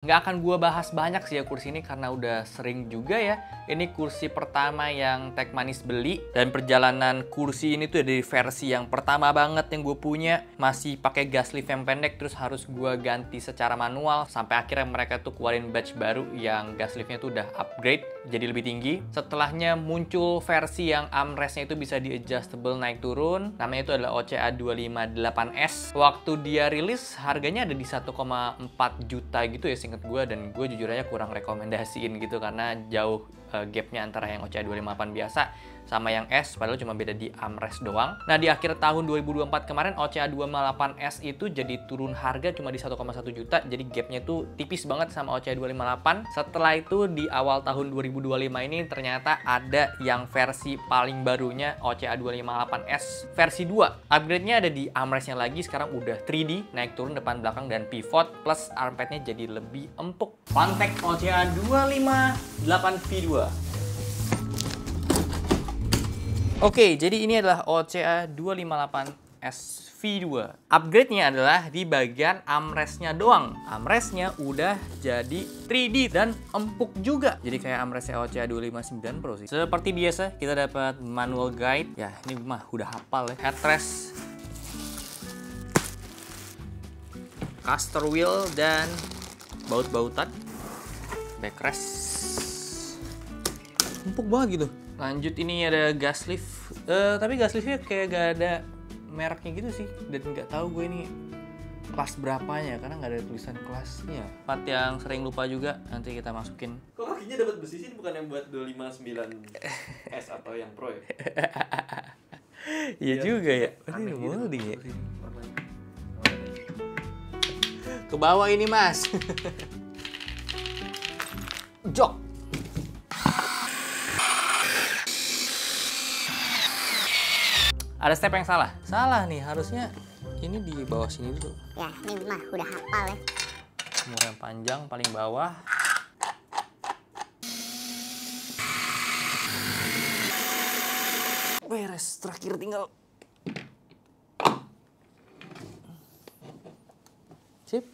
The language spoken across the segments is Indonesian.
Nggak akan gua bahas banyak sih ya kursi ini karena udah sering juga ya. Ini kursi pertama yang Tech Manis beli, dan perjalanan kursi ini tuh dari versi yang pertama banget yang gue punya masih pakai gas lift yang pendek, terus harus gua ganti secara manual sampai akhirnya mereka tuh keluarin batch baru yang gas liftnya tuh udah upgrade jadi lebih tinggi. Setelahnya muncul versi yang armrestnya itu bisa di adjustable naik turun, namanya itu adalah OCA 258S. Waktu dia rilis harganya ada di 1,4 juta gitu ya inget gue, dan gue jujur aja kurang rekomendasiin gitu karena jauh gapnya antara yang OCA 258 biasa sama yang S, padahal cuma beda di armrest doang. Nah, di akhir tahun 2024 kemarin OCA 258S itu jadi turun harga cuma di 1,1 juta, jadi gapnya tuh tipis banget sama OCA 258. Setelah itu di awal tahun 2025 ini ternyata ada yang versi paling barunya OCA 258S versi 2. Upgrade-nya ada di armrestnya lagi, sekarang udah 3D, naik turun depan belakang dan pivot, plus armpitnya jadi lebih empuk. Fantek OCA 258V2. Oke, jadi ini adalah OCA 258S V2. Upgrade-nya adalah di bagian armrestnya doang. Armrestnya udah jadi 3D dan empuk juga. Jadi kayak armrestnya OCA 259 Pro sih. Seperti biasa, kita dapat manual guide. Ya, ini mah udah hafal ya. Headrest, caster wheel, dan baut-bautan. Backrest. Empuk banget gitu. Lanjut, ini ada gas lift. Tapi gas liftnya kayak gak ada mereknya gitu sih. Dan nggak tahu gue ini kelas berapanya karena nggak ada tulisan kelasnya. Part yang sering lupa juga, nanti kita masukin. Kok kakinya dapat besi sih, bukan yang buat 259S atau yang Pro ya? Iya juga ya. Aneh Ini gitu. molding ya. Ke bawah ini, Mas. Jok. Ada step yang salah. Salah nih, harusnya ini di bawah sini dulu. Ya, ini mah udah hafal ya. Mur yang panjang paling bawah. Beres, terakhir tinggal. Sip.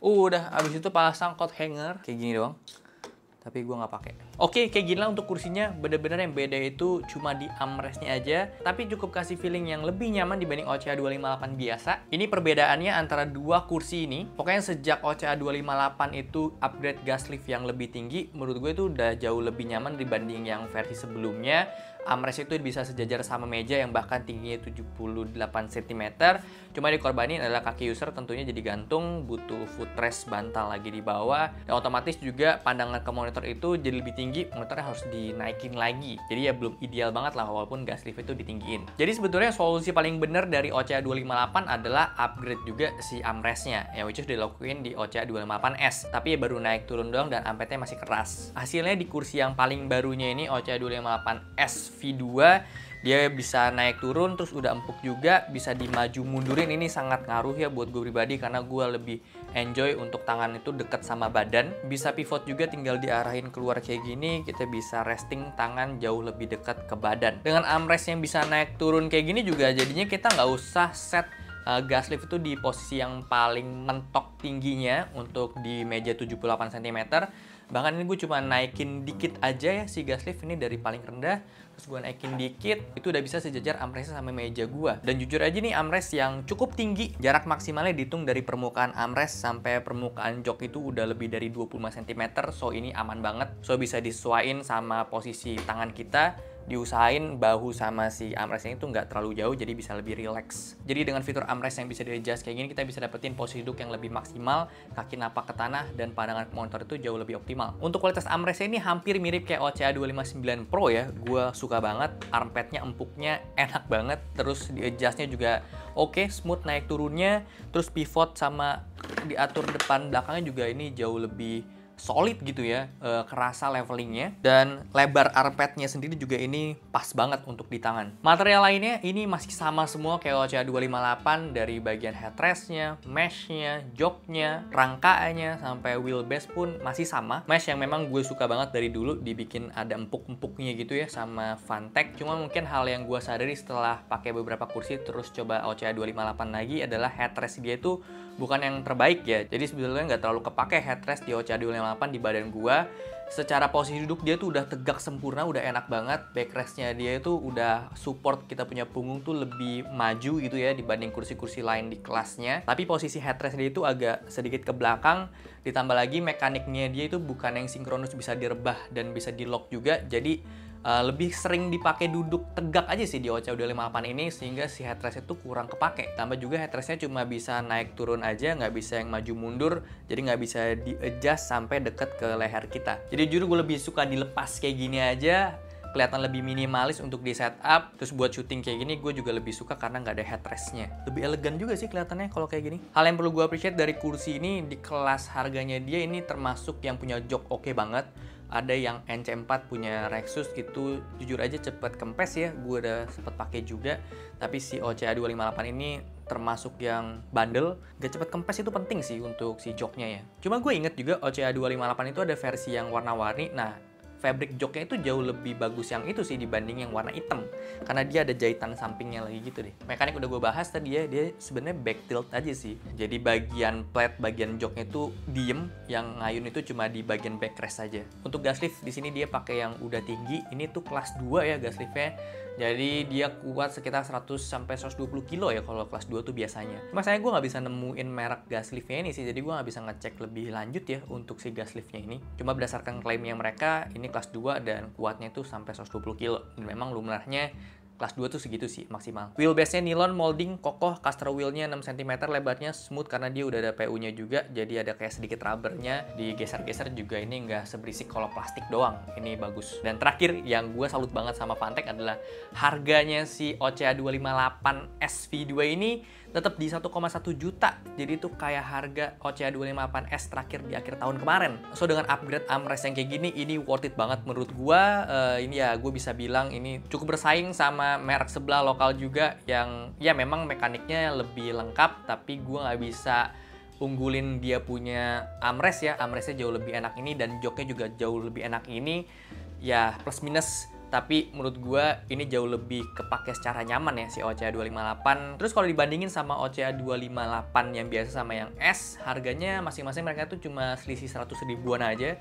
Udah, abis itu pasang coat hanger kayak gini doang. Tapi gue nggak pakai. Oke, kayak gini lah untuk kursinya. Bener-bener yang beda itu cuma di armrestnya aja, tapi cukup kasih feeling yang lebih nyaman dibanding OCA 258 biasa. Ini perbedaannya antara dua kursi ini. Pokoknya sejak OCA 258 itu upgrade gas lift yang lebih tinggi, menurut gue itu udah jauh lebih nyaman dibanding yang versi sebelumnya. Armrest itu bisa sejajar sama meja yang bahkan tingginya 78 cm. Cuma dikorbanin adalah kaki user tentunya jadi gantung, butuh footrest bantal lagi di bawah, dan otomatis juga pandangan ke monitor itu jadi lebih tinggi, monitornya harus dinaikin lagi. Jadi ya belum ideal banget lah walaupun gas lift itu ditinggiin. Jadi sebetulnya solusi paling bener dari OCA 258 adalah upgrade juga si armrestnya, yang which is dilakuin di OCA 258S. Tapi ya baru naik turun doang dan ampetnya masih keras. Hasilnya di kursi yang paling barunya ini OCA 258S V2, dia bisa naik turun, terus udah empuk juga, bisa dimaju mundurin. Ini sangat ngaruh ya buat gue pribadi karena gue lebih enjoy untuk tangan itu deket sama badan. Bisa pivot juga, tinggal diarahin keluar kayak gini, kita bisa resting tangan jauh lebih dekat ke badan. Dengan armrest yang bisa naik turun kayak gini juga jadinya kita nggak usah set gas lift itu di posisi yang paling mentok tingginya untuk di meja 78 cm. Bahkan ini gue cuma naikin dikit aja ya si gas lift ini dari paling rendah, terus gue naikin dikit, itu udah bisa sejajar armrestnya sama meja gue. Dan jujur aja nih, armrest yang cukup tinggi, jarak maksimalnya dihitung dari permukaan armrest sampai permukaan jok itu udah lebih dari 25 cm. So ini aman banget, so bisa disesuaiin sama posisi tangan kita. Diusahain bahu sama si armrestnya itu nggak terlalu jauh, jadi bisa lebih relax. Jadi dengan fitur armrest yang bisa di-adjust kayak gini, kita bisa dapetin posisi duduk yang lebih maksimal, kaki napak ke tanah, dan pandangan monitor itu jauh lebih optimal. Untuk kualitas armrestnya ini hampir mirip kayak OCA 259 Pro ya. Gue suka banget, armpitnya empuknya enak banget, terus di-adjustnya juga oke, smooth naik turunnya, terus pivot sama diatur depan belakangnya juga ini jauh lebih solid gitu ya, kerasa levelingnya, dan lebar armpitnya sendiri juga ini pas banget untuk di tangan. Material lainnya ini masih sama semua kayak OCA 258, dari bagian headrestnya, meshnya, joknya, rangkanya, sampai wheelbase pun masih sama. Mesh yang memang gue suka banget dari dulu, dibikin ada empuk-empuknya gitu ya sama Fantek. Cuma mungkin hal yang gue sadari setelah pakai beberapa kursi terus coba OCA 258 lagi adalah headrest dia itu bukan yang terbaik ya. Jadi sebetulnya nggak terlalu kepake headrest di OCA 258 di badan gua. Secara posisi duduk dia tuh udah tegak sempurna, udah enak banget. Backrestnya dia itu udah support kita punya punggung tuh lebih maju gitu ya dibanding kursi-kursi lain di kelasnya. Tapi posisi headrest dia itu agak sedikit ke belakang. Ditambah lagi mekaniknya dia itu bukan yang sinkronus, bisa direbah dan bisa di lock juga. Jadi lebih sering dipakai duduk tegak aja sih di OCA 258 ini, sehingga si headrest itu kurang kepake. Tambah juga headrestnya cuma bisa naik turun aja, nggak bisa yang maju mundur, jadi nggak bisa di-adjust sampai deket ke leher kita. Jadi jujur gue lebih suka dilepas kayak gini aja, kelihatan lebih minimalis untuk di setup. Terus buat syuting kayak gini gue juga lebih suka karena nggak ada headrestnya. Lebih elegan juga sih kelihatannya kalau kayak gini. Hal yang perlu gue appreciate dari kursi ini, di kelas harganya dia ini termasuk yang punya jok oke banget. Ada yang NC4 punya Rexus, itu jujur aja cepet kempes ya, gue udah sempet pakai juga. Tapi si OCA 258 ini termasuk yang bandel, gak cepet kempes itu penting sih untuk si joknya ya. Cuma gue inget juga OCA 258 itu ada versi yang warna-warni. Nah, fabric joknya itu jauh lebih bagus yang itu sih dibanding yang warna hitam, karena dia ada jahitan sampingnya lagi gitu deh. Mekanik udah gue bahas tadi ya, dia sebenarnya back tilt aja sih. Jadi bagian plate, bagian joknya itu diem, yang ngayun itu cuma di bagian backrest aja. Untuk gas lift di sini dia pakai yang udah tinggi. Ini tuh kelas 2 ya gas liftnya. Jadi dia kuat sekitar 100 sampai 120 kilo ya kalau kelas 2 tuh biasanya. Cuma saya gue nggak bisa nemuin merek gas liftnya ini sih, jadi gue nggak bisa ngecek lebih lanjut ya untuk si gas liftnya ini. Cuma berdasarkan klaimnya mereka, ini kelas 2 dan kuatnya itu sampai 120 kilo. Dan memang lumrahnya kelas 2 tuh segitu sih maksimal. Wheelbase-nya nilon molding kokoh, caster wheel-nya 6 cm, lebarnya smooth karena dia udah ada PU-nya juga, jadi ada kayak sedikit rubbernya. Digeser-geser juga ini nggak seberisik kalau plastik doang. Ini bagus. Dan terakhir yang gue salut banget sama Fantek adalah harganya si OCA 258 SV2 ini tetap di 1,1 juta. Jadi itu kayak harga OCA 258S terakhir di akhir tahun kemarin. So dengan upgrade armrest yang kayak gini, ini worth it banget menurut gua. Ini ya gue bisa bilang ini cukup bersaing sama merek sebelah lokal juga yang ya memang mekaniknya lebih lengkap, tapi gua nggak bisa unggulin dia punya armrest ya. Armrestnya jauh lebih enak ini dan joknya juga jauh lebih enak ini. Ya plus minus, tapi menurut gue ini jauh lebih kepake secara nyaman ya si OCA 258. Terus kalau dibandingin sama OCA 258 yang biasa sama yang S, harganya masing-masing mereka tuh cuma selisih 100 ribuan aja.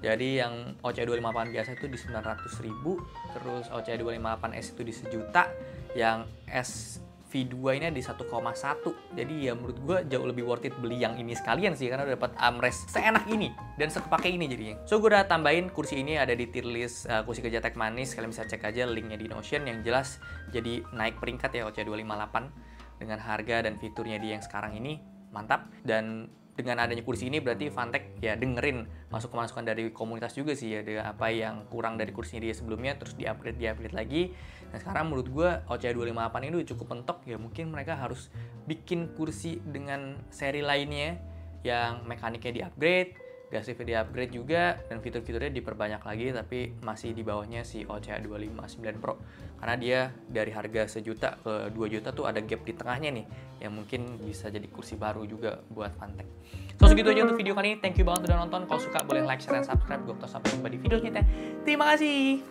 Jadi yang OCA 258 biasa itu di 900 ribu, terus OCA 258S itu di 1 juta, yang SV2 ini di 1,1. Jadi ya menurut gue jauh lebih worth it beli yang ini sekalian sih, karena udah dapat armrest seenak ini dan sekepake ini jadinya. So gue udah tambahin kursi ini ada di tier list kursi kerja Tech Manis. Kalian bisa cek aja linknya di Notion. Yang jelas jadi naik peringkat ya OCA 258 dengan harga dan fiturnya dia yang sekarang ini mantap. Dan dengan adanya kursi ini berarti Fantek ya dengerin masukan-masukan dari komunitas juga sih ya, dengan apa yang kurang dari kursinya dia sebelumnya terus di-upgrade lagi. Nah sekarang menurut gue OCA 258 ini udah cukup mentok ya, mungkin mereka harus bikin kursi dengan seri lainnya yang mekaniknya di-upgrade, gas liftnya di-upgrade juga, dan fitur-fiturnya diperbanyak lagi, tapi masih di bawahnya si OCA 259 Pro. Karena dia dari harga 1 juta ke 2 juta tuh ada gap di tengahnya nih, yang mungkin bisa jadi kursi baru juga buat Fantek. So segitu aja untuk video kali ini, thank you banget udah nonton. Kalau suka boleh like, share, dan subscribe. Gue sampai jumpa di video selanjutnya. Terima kasih.